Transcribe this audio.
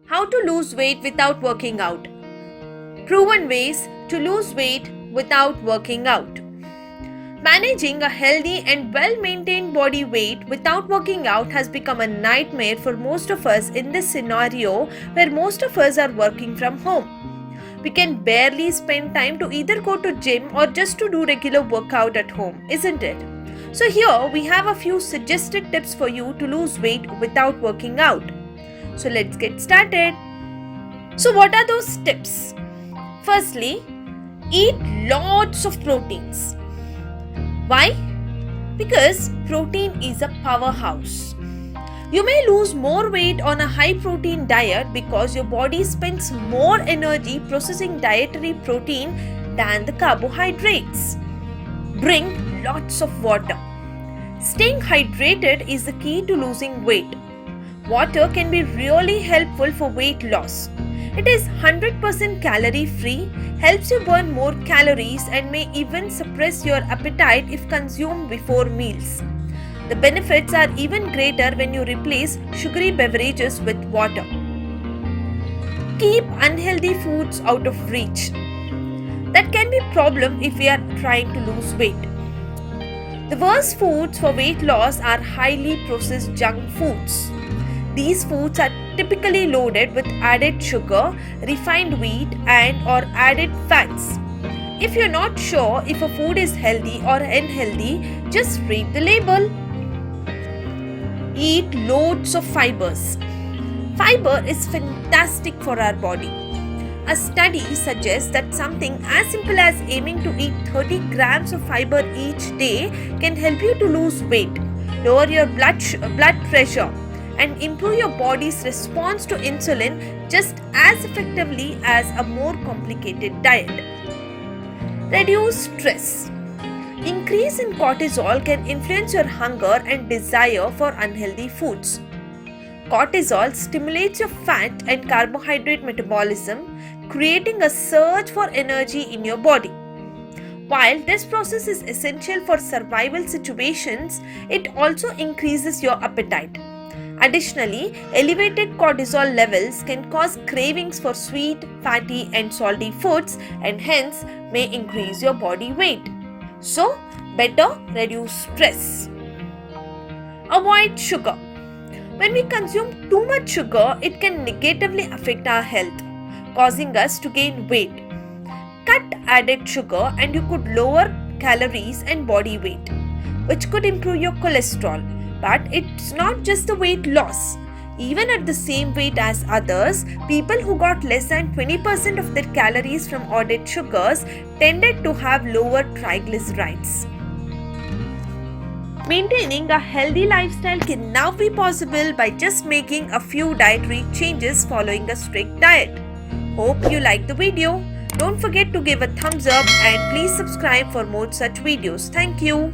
How to lose weight without working out. Proven ways to lose weight without working out. Managing a healthy and well-maintained body weight without working out has become a nightmare for most of us in this scenario where most of us are working from home. We can barely spend time to either go to gym or just to do regular workout at home, isn't it? So here we have a few suggested tips for you to lose weight without working out. So let's get started. So what are those tips? Firstly, eat lots of proteins. Why? Because protein is a powerhouse. You may lose more weight on a high protein diet because your body spends more energy processing dietary protein than the carbohydrates. Drink lots of water. Staying hydrated is the key to losing weight. Water can be really helpful for weight loss. It is 100% calorie free, helps you burn more calories and may even suppress your appetite if consumed before meals. The benefits are even greater when you replace sugary beverages with water. Keep unhealthy foods out of reach. That can be a problem if we are trying to lose weight. The worst foods for weight loss are highly processed junk foods. These foods are typically loaded with added sugar, refined wheat and or added fats. If you're not sure if a food is healthy or unhealthy, just read the label. Eat loads of fibers. Fiber is fantastic for our body. A study suggests that something as simple as aiming to eat 30 grams of fiber each day can help you to lose weight, lower your blood pressure, and improve your body's response to insulin just as effectively as a more complicated diet. Reduce stress. Increase in cortisol can influence your hunger and desire for unhealthy foods. Cortisol stimulates your fat and carbohydrate metabolism, creating a surge for energy in your body. While this process is essential for survival situations, it also increases your appetite. Additionally, elevated cortisol levels can cause cravings for sweet, fatty and salty foods and hence may increase your body weight. So, better reduce stress. Avoid sugar. When we consume too much sugar, it can negatively affect our health, causing us to gain weight. Cut added sugar and you could lower calories and body weight, which could improve your cholesterol. But it's not just the weight loss. Even at the same weight as others, people who got less than 20% of their calories from added sugars tended to have lower triglycerides. Maintaining a healthy lifestyle can now be possible by just making a few dietary changes following a strict diet. Hope you liked the video. Don't forget to give a thumbs up and please subscribe for more such videos. Thank you.